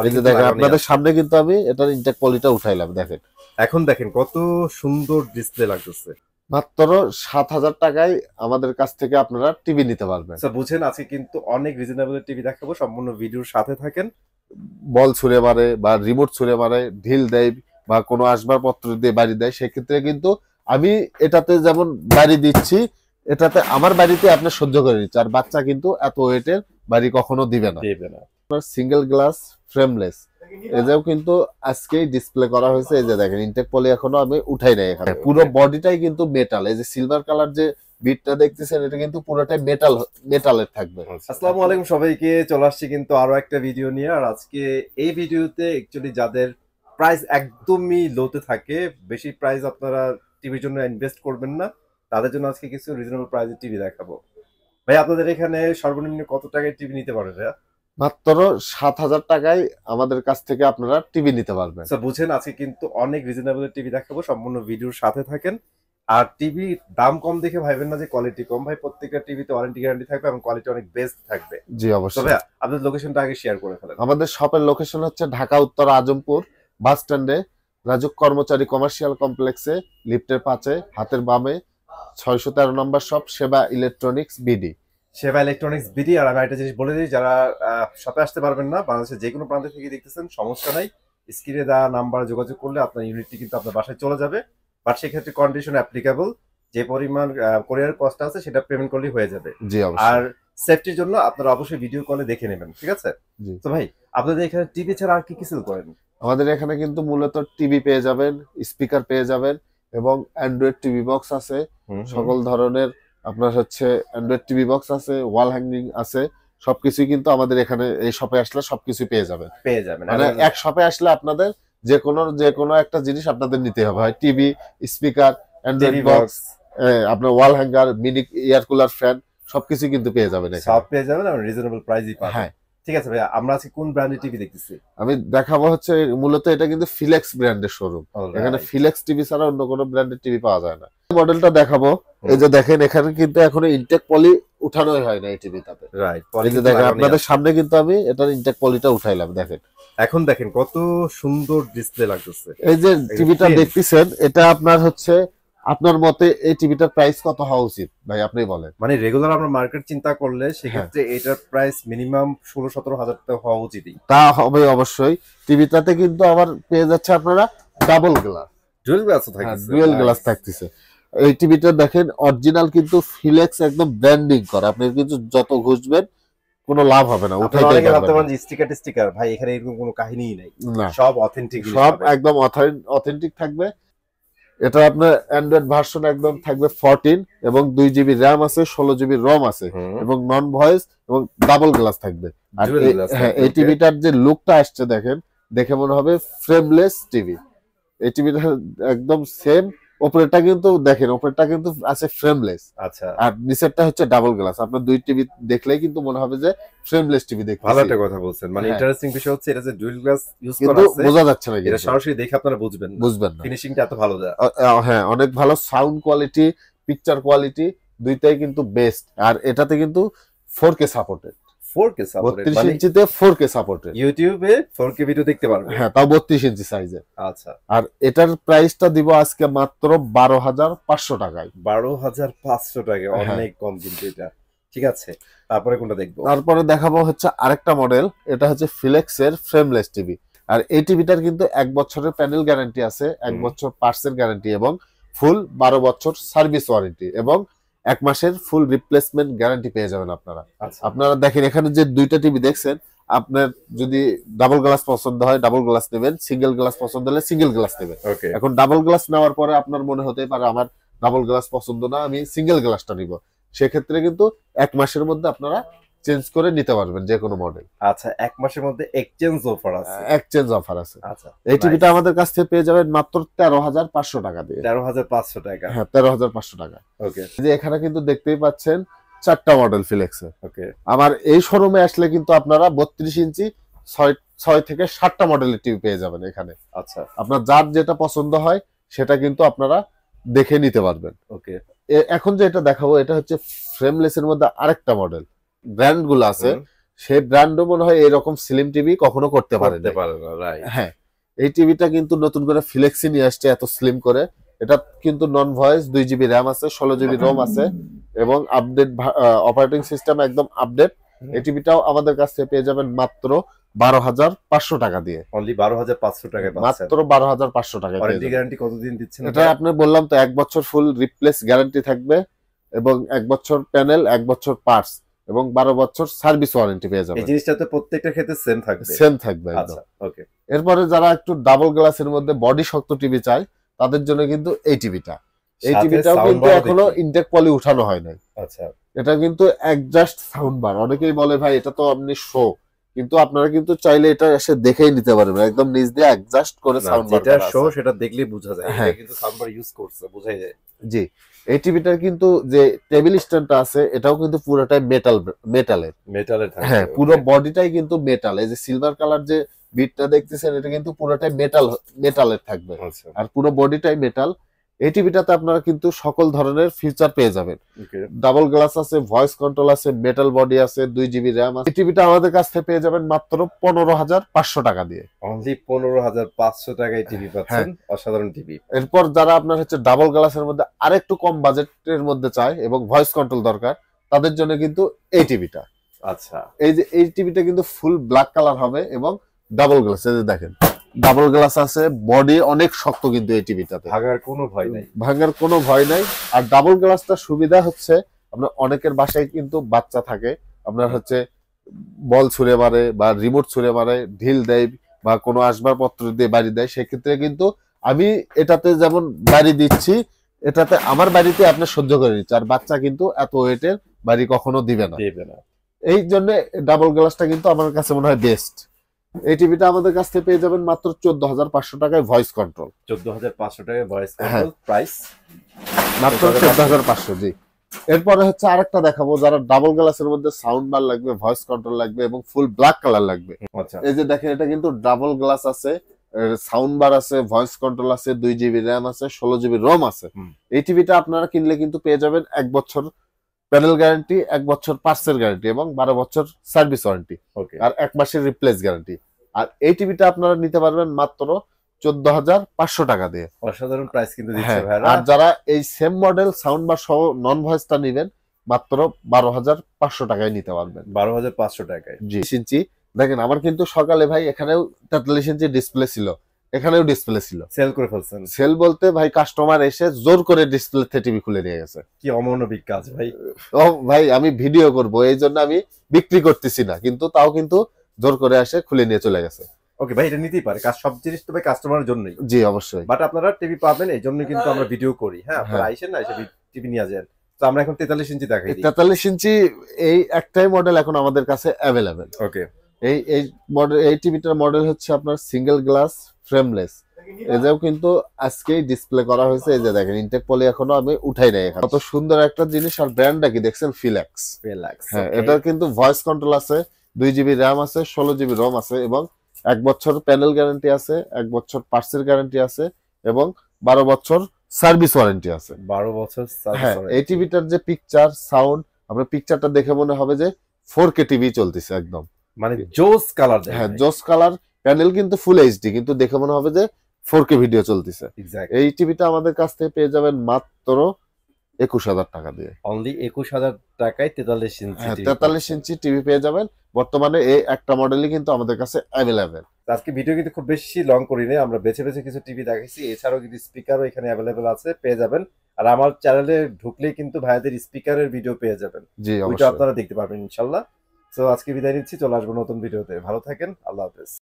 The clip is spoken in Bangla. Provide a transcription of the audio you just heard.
এই যে দেখেন আপনাদের সামনে কিন্তু আমি এটার ইনটেক পলিটা উঠাইলাম। দেখেন এখন দেখেন কত সুন্দর ডিসপ্লে লাগতেছে। মাত্র 7,000 টাকায় আমাদের কাছ থেকে আপনারা টিভি নিতে পারবেন। আচ্ছা বুঝেন, আজকে কিন্তু অনেক রিজনেবল টিভি দেখাবো, সম্পূর্ণ ভিডিওর সাথে থাকেন। বল ছুঁড়ে মারে বা রিমোট ছুঁড়ে মারে, ঢিল দেয় বা কোনো আসবাবপত্র দিয়ে বাড়ি দেয়, সেক্ষেত্রে কিন্তু আমি এটাতে যেমন বাড়ি দিচ্ছি, এটাতে আমার বাড়িতে আপনি সহ্য করে নিচ্ছে। আর বাচ্চা কিন্তু এত ওয়েটের বাড়ি কখনো দিবে না। সিঙ্গেল গ্লাস ফ্রেমলেস এটাও কিন্তু আজকেই ডিসপ্লে করা হয়েছে। এই যে দেখেন ইনটেক পলি এখনো আমি উঠাই নাই। এখানে পুরো বডিটাই কিন্তু মেটাল। এই যে সিলভার কালার যে বিটটা দেখতেছেন এটা কিন্তু পুরোটাই মেটালের থাকবে। আসসালামু আলাইকুম সবাইকে, চলে আসছি কিন্তু আরো একটা ভিডিও নিয়ে। আর আজকে এই ভিডিওতে অ্যাকচুয়ালি যাদের প্রাইস একদমই লোতে থাকে, বেশি প্রাইস আপনারা টিভির জন্য ইনভেস্ট করবেন না, তাদের জন্য আজকে কিছু রিজনেবল প্রাইসে টিভি দেখাবো। ভাই আপনাদের এখানে সর্বনিম্ন কত টাকায় টিভি নিতে পারবে ভাইয়া? মাত্র 7,000 টাকায় আমাদের কাছ থেকে আপনারা টিভি নিতে পারবেন। আচ্ছা বুঝেন, আজকে কিন্তু অনেক রিজনেবল টিভি দেখাবো, সম্পূর্ণ ভিডিওর সাথে থাকেন। আর টিভি দাম কম দেখে ভাইবেন না যে কোয়ালিটি কম। ভাই প্রত্যেকটা টিভিতে ওয়ারেন্টি গ্যারান্টি থাকবে এবং কোয়ালিটি অনেক বেস্ট থাকবে। জি অবশ্যই। ভাইয়া আপনাদের লোকেশনটা আগে শেয়ার করে ফেলেন। আমাদের শপের লোকেশন হচ্ছে ঢাকা উত্তর আজমপুর বাস স্ট্যান্ডে, রাজুক কর্মচারী কমার্শিয়াল কমপ্লেক্সে, লিফটের 5-এ হাতের বামে 613 নম্বর শপ, সেবা ইলেকট্রনিক্স বিডি। সেবা ইলেকট্রনিক্স বিডি। আর আমি একটা জিনিস বলে দিই, যারা শপে আসতে পারবেন না, বাংলাদেশের যে কোনো প্রান্ত থেকে দেখতেছেন, সমস্যা নাই, স্ক্রিনে দেওয়া নাম্বার যোগাযোগ করলে আপনার ইউনিটটি কিন্তু আপনার বাসায় চলে যাবে। বাট সেক্ষেত্রে কন্ডিশন অ্যাপ্লিকেবল, যে পরিমাণ কোরিয়ার কস্ট আছে সেটা পেমেন্ট করলেই হয়ে যাবে। জি অবশ্যই। আর সেফটির জন্য আপনারা অবশ্যই ভিডিও কলে দেখে নেবেন, ঠিক আছে? তো ভাই আপনাদের এখানে টিভি ছাড়া আর কি কি সেল করেন? আমাদের এখানে কিন্তু মূলত টিভি পেয়ে যাবেন, স্পিকার পেয়ে যাবেন এবং অ্যান্ড্রয়েড টিভি বক্স আছে। সকল ধরনের আপনার হচ্ছে অ্যান্ড্রয়েড টিভি বক্স আছে, ওয়াল হ্যাঙ্গিং আছে, সবকিছুই কিন্তু আমাদের এখানে এই শপে আসলে সবকিছু পেয়ে যাবেন। মানে এক শপে আসলে আপনাদের যে কোনো একটা জিনিস আপনাদের নিতে হবে, হয় টিভি, স্পিকার, অ্যান্ড্রয়েড বক্স, আপনার ওয়াল hanger, mini air cooler, fan সবকিছু কিন্তু পেয়ে যাবেন। সব পেয়ে যাবেন আর রিজনেবল প্রাইসই পাবেন। হ্যাঁ ঠিক আছে ভাইয়া, আমরা আজকে কোন ব্র্যান্ডের টিভি দেখতেছি? আমি দেখাবো হচ্ছে মূলত এটা কিন্তু ফিলেক্স ব্র্যান্ডের শোরুম। এখানে ফিলেক্স টিভি ছাড়া অন্য কোনো ব্র্যান্ডের টিভি পাওয়া যায় না। মডেলটা দেখাবো। এই যে দেখেন এখানে কিন্তু এখনো ইনটেক পলি উঠানোই হয় না এই টিভিটাতে। রাইট, এই যে দেখেন আপনাদের সামনে কিন্তু আমি এটার ইনটেক পলিটা উঠাইলাম। দেখেন এখন দেখেন কত সুন্দর ডিসপ্লে লাগতেছে। এই যে টিভিটা দেখতেছেন এটা আপনার হচ্ছে, আপনার মতে এই টিভিটার প্রাইস কত হওয়া উচিত ভাই আপনি বলেন? মানে রেগুলার আমরা মার্কেট চিন্তা করলে সেক্ষেত্রে এটার প্রাইস মিনিমাম 16-17 হাজার টাকা হওয়া উচিতই। তা হবে অবশ্যই। টিভিটাতে কিন্তু আবার পেয়ে যাচ্ছে আপনারা ডাবল গ্লাস, ডুয়াল গ্লাসও থাকছে, ডুয়াল গ্লাস থাকতেছে। এই টিভিটা দেখেন অরিজিনাল কিন্তু ফিলেক্স একদম ব্র্যান্ডিং করা। আপনি কিন্তু যত ঘুষবেন কোনো লাভ হবে না, উঠাইতে পারবেন না। স্টিকার ভাই এখানে এরকম কোনো কাহিনীই নাই, সব অথেন্টিক, সব একদম অথেন্টিক থাকবে। এটা আপনার অ্যান্ড্রয়েড ভার্সন একদম থাকবে 14 এবং 2 জিবি র্যাম আছে, 16 জিবি রম আছে এবং নন ভয়েস এবং ডাবল গ্লাস থাকবে। আর হ্যাঁ এই টিভিটার যে লুকটা আসছে দেখেন, দেখে মনে হবে ফ্রেমলেস টিভি। এই টিভিটা একদম সেম। উপরেরটা কিন্তু দেখেন, উপরেরটা কিন্তু আছে ফ্রেমলেস। আচ্ছা, আর নিচেরটা হচ্ছে ডাবল গ্লাস। আপনার দুই টিভি দেখলেই কিন্তু মনে হবে যে ফ্রেমলেস টিভি দেখতেছি। ভালো একটা কথা বলছেন। মানে ইন্টারেস্টিং বিষয় হচ্ছে এটা যে ডুয়াল গ্লাস ইউজ করা আছে, বোঝা যাচ্ছে না, এটা সরাসরি দেখে আপনারা বুঝবেন না। ফিনিশিংটা এত ভালো দেয়। হ্যাঁ অনেক ভালো সাউন্ড কোয়ালিটি, পিকচার কোয়ালিটি দুইটাই কিন্তু বেস্ট। আর এটাতে কিন্তু 4K সাপোর্টেড। 4K সাপোর্টেড 32 ইঞ্চিতে 4K সাপোর্টেড। ইউটিউবে 4K ভিডিও দেখতে পারবেন। হ্যাঁ তাও 32 ইঞ্চি সাইজে। আচ্ছা, আর এটার প্রাইসটা দিব আজকে মাত্র 12,500 টাকায়। 12,500 টাকা, অনেক কম কিন্তু এটা। ঠিক আছে, তারপরে কোনটা দেখবো? তারপরে দেখাবো হচ্ছে আরেকটা মডেল। এটা হচ্ছে ফিলেক্সের ফ্রেমলেস টিভি। আর এই টিভিটার কিন্তু 1 বছরের প্যানেল গ্যারান্টি আছে, 1 বছর পার্টসের গ্যারান্টি এবং ফুল 12 বছর সার্ভিস ওয়ারেন্টি এবং 1 মাসের ফুল রিপ্লেসমেন্ট গ্যারান্টি পেয়ে যাবেন আপনারা। আপনারা দেখেন এখানে যে দুইটা টিভি দেখছেন, আপনার যদি ডাবল গ্লাস পছন্দ হয় ডাবল গ্লাস নেবেন, সিঙ্গেল গ্লাস পছন্দ হলে সিঙ্গেল গ্লাস নেবেন। এখন ডাবল গ্লাস নেওয়ার পরে আপনার মনে হতে পারে আমার ডাবল গ্লাস পছন্দ না, আমি সিঙ্গেল গ্লাসটা নিব। সেক্ষেত্রে কিন্তু 1 মাসের মধ্যে আপনারা চেঞ্জ করে নিতে পারবেন যে কোনো মডেল। আচ্ছা, 1 মাসের মধ্যে এক্সচেঞ্জ অফার আছে? এক্সচেঞ্জ অফার আছে। আচ্ছা, এই টিভিটা আমাদের কাছ থেকে পেয়ে যাবেন মাত্র 13,500 টাকা দিয়ে। 13,500 টাকা? হ্যাঁ 13,500 টাকা। ওকে, যে এখানে কিন্তু দেখতেই পাচ্ছেন 4টা মডেল ফিলেক্সের। ওকে, আমার এই শোরুমে আসলে কিন্তু আপনারা 32 ইঞ্চি 6 থেকে 7টা মডেলের টিভি পেয়ে যাবেন এখানে। আচ্ছা, আপনার যার যেটা পছন্দ হয় সেটা কিন্তু আপনারা দেখে নিতে পারবেন। ওকে, এখন যে এটা দেখাবো এটা হচ্ছে ফ্রেমলেস এর মধ্যে আরেকটা মডেল। ব্র্যান্ড গুলো আছে সে ব্র্যান্ডও মনে হয় এরকম স্লিম টিভি কখনো করতে পারে করতে পারে না, রাইট। হ্যাঁ, এই টিভিটা কিন্তু নতুন করে ফ্লেক্সি নিয়ে আসছে এত স্লিম করে। এটা কিন্তু নন ভয়েস, 2 জিবি র্যাম আছে, 16 জিবি রোম আছে এবং আপডেট অপারেটিং সিস্টেম একদম আপডেট। এই টিভিটাও আমাদের কাছ থেকে পেয়ে যাবেন মাত্র 12,500 টাকা দিয়ে। অনলি 12,500 টাকায় পাচ্ছেন। মাত্র 12,500 টাকা। ওয়ারেন্টি গ্যারান্টি কতদিন দিচ্ছেন? এটা আপনি বললাম তো 1 বছর ফুল রিপ্লেস গ্যারান্টি থাকবে এবং 1 বছর প্যানেল, 1 বছর পার্টস এবং 12 বছর সার্ভিস ওয়ারেন্টি পেয়ে যাবেন। এই জিনিসটা তো প্রত্যেকটা ক্ষেত্রে সেম থাকবে। সেম থাকবে একদম। আচ্ছা, ওকে। এরপরে যারা একটু ডাবল গ্লাসের মধ্যে বডি শক্ত টিভি চায় তাদের জন্য কিন্তু এই টিভিটা। এই টিভিটাও কিন্তু এখনো ইনটেক পলি উঠানো হয় নাই। আচ্ছা, এটা কিন্তু অ্যাডজাস্ট সাউন্ড বার। অনেকেই বলে ভাই এটা তো আপনি শো, কিন্তু আপনারা কিন্তু চাইলে এটা এসে দেখেই নিতে পারবেন, একদম নিজ দিয়ে অ্যাডজাস্ট করে সাউন্ড বার। যেটা শো সেটা দেখলেই বোঝা যায় হ্যাঁ, এটা কিন্তু সাউন্ড বার ইউজ করছে, বোঝাই যায়। জি, এই টিভিটার কিন্তু যে টেবিল স্ট্যান্ডটা আছে এটাও কিন্তু পুরোটাই মেটালের থাকে। হ্যাঁ, পুরো বডিটাই কিন্তু মেটাল। এই যে সিলভার কালার যে বিটটা দেখতেছেন এটা কিন্তু পুরোটাই মেটালের থাকবে। আর পুরো বডিটাই মেটাল। এই টিভিটাতে আপনারা কিন্তু সকল ধরনের ফিচার পেয়ে যাবেন। ডাবল গ্লাস আছে, ভয়েস কন্ট্রোল আছে, মেটাল বডি আছে, 2 জিবি র্যাম আছে। এই টিভিটা আমাদের কাছ থেকে পেয়ে যাবেন মাত্র 15,500 টাকা দিয়ে। অনলি 15,500 টাকায় টিভি পাচ্ছেন। অসাধারণ টিভি। এরপর যারা আপনার হচ্ছে ডাবল গ্লাসের মধ্যে আরেকটু কম বাজেটের মধ্যে চায় এবং ভয়েস কন্ট্রোল দরকার, তাদের জন্য কিন্তু এই টিভিটা। আচ্ছা, এই যে এই টিভিটা কিন্তু ফুল ব্ল্যাক কালার হবে এবং ডাবল গ্লাস। এই যে দেখেন ডাবল গ্লাস আছে, বডি অনেক শক্ত কিন্তু এই টিভিটাতে, ভাঙার কোনো ভয় নাই। ভাঙার কোনো ভয় নাই। আর ডাবল গ্লাসটার সুবিধা হচ্ছে আপনার অনেকের বাসায় কিন্তু বাচ্চা থাকে, আপনার হচ্ছে বল ছুঁড়ে মারে বা রিমোট ছুঁড়ে মারে, ঢিল দেয় বা কোনো আসবাবপত্র দিয়ে বাড়ি দেয়, সেক্ষেত্রে কিন্তু আমি এটাতে যেমন বাড়ি দিচ্ছি, এটাতে আমার বাড়িতে আপনি সহ্য করে নিচ্ছে, আর বাচ্চা কিন্তু এত ওয়েটের বাড়ি কখনো দিবে না। এই জন্য ডাবল গ্লাসটা কিন্তু আমার কাছে মনে হয় বেস্ট। এই টিভিটা আমাদের কাছ থেকে পেয়ে যাবেন মাত্র 14,500 টাকায় ভয়েস কন্ট্রোল। 14,500 টাকায় ভয়েস কন্ট্রোল প্রাইস মাত্র 14,500। জি, এরপরে হচ্ছে আরেকটা দেখাবো যারা ডাবল গ্লাসের মধ্যে সাউন্ড বার লাগবে, ভয়েস কন্ট্রোল লাগবে এবং ফুল ব্ল্যাক কালার লাগবে। আচ্ছা, এই যে দেখেন এটা কিন্তু ডাবল গ্লাস আছে, সাউন্ড বার আছে, ভয়েস কন্ট্রোল আছে, 2 জিবি র্যাম আছে, 16 জিবি রোম আছে। এই টিভিটা আপনারা কিনলে কিন্তু পেয়ে যাবেন 1 বছর প্যানেল গ্যারান্টি, 1 বছর পার্টসের গ্যারান্টি এবং 12 বছর সার্ভিস ওয়ারেন্টি আর 1 মাসের রিপ্লেস গ্যারান্টি। আর এই টিভিটা আপনারা নিতে পারবেন মাত্র 14,500 টাকা দিয়ে। অসাধারণ প্রাইস কিন্তু দিচ্ছে ভাইরা। আর যারা এই সেম মডেল সাউন্ড বার সহ নন ভয়েসটা নেবেন মাত্র 12,500 টাকায় নিতে পারবেন। 12,500 টাকায়। জি, ইঞ্চি দেখেন আমার কিন্তু সকালে ভাই এখানেও 43 ইঞ্চি ডিসপ্লে ছিল, এখানেও ডিসপ্লে ছিল। সেল করে ফেলছেন? সেল বলতে ভাই কাস্টমার এসে জোর করে ডিসপ্লে থেকে টিভি খুলে নিয়ে গেছে। কি অমানবিক কাজ ভাই। ও ভাই আমি ভিডিও করব এই জন্য আমি বিক্রি করতেছি না, কিন্তু তাও কিন্তু জোর করে এসে খুলে নিয়ে চলে গেছে। ওকে ভাই, এটা নিতেই পারে, সব জিনিস তো ভাই কাস্টমারের জন্যই। জি অবশ্যই। বাট আপনারা টিভি পাবেন এই জন্য কিন্তু আমরা ভিডিও করি। হ্যাঁ, আপনারা আইসেন না, এসে টিভি নিয়ে যান। তো আমরা এখন 43 ইঞ্চি দেখাই দিই। 43 ইঞ্চি এই একটাই মডেল এখন আমাদের কাছে অ্যাভেলেবেল। ওকে, এই মডেল, এই টিভিটার মডেল হচ্ছে আপনার সিঙ্গেল গ্লাস ফ্রেমলেস। এটাও কিন্তু আজকেই ডিসপ্লে করা হয়েছে। এই যে দেখেন ইনটেক পলি এখনো আমি উঠাই নাই। কত সুন্দর একটা জিনিস। আর ব্র্যান্ডটা কি দেখছেন? ফিলেক্স। হ্যাঁ, এটা কিন্তু ভয়েস কন্ট্রোল আছে, 2 জিবি র্যাম আছে, 16 জিবি রোম আছে এবং 1 বছর প্যানেল গ্যারান্টি আছে, 1 বছর পার্টসের গ্যারান্টি আছে এবং 12 বছর সার্ভিস ওয়ারেন্টি আছে। 12 বছর সার্ভিস হ্যাঁ, ওয়ারেন্টি। এই টিভিটার যে পিকচার সাউন্ড, আপনার পিকচারটা দেখে মনে হবে যে 4K টিভি চলতেছে একদম, মানে জোস কালার। হ্যাঁ জোস কালার। প্যানেল কিন্তু ফুল এইচডি, কিন্তু দেখে মনে হবে যে 4K ভিডিও চলতেছে। এই টিভিটা আমাদের কাছ থেকে পেয়ে যাবেন মাত্র 21,000 টাকা দিয়ে। অনলি 21,000 টাকায় 43 ইঞ্চি। হ্যাঁ, 43 ইঞ্চি টিভি পেয়ে যাবেন। বর্তমানে এই একটা মডেলই কিন্তু আমাদের কাছে অ্যাভেলেবেল। আজকে ভিডিও কিন্তু খুব বেশি লং করিনি, আমরা বেছে বেছে কিছু টিভি দেখাইছি। এছাড়াও কিন্তু স্পিকারও এখানে অ্যাভেলেবেল আছে, পেয়ে যাবেন। আর আমার চ্যানেলে ঢুকলেই কিন্তু ভাইয়াদের স্পিকারের ভিডিও পেয়ে যাবেন। জি ওইটা অবশ্যই। আপনারা দেখতে পারবেন ইনশাল্লাহ। তো আজকে বিদায় নিচ্ছি, চলে আসবো নতুন ভিডিওতে। ভালো থাকেন, আল্লাহ হাফেজ।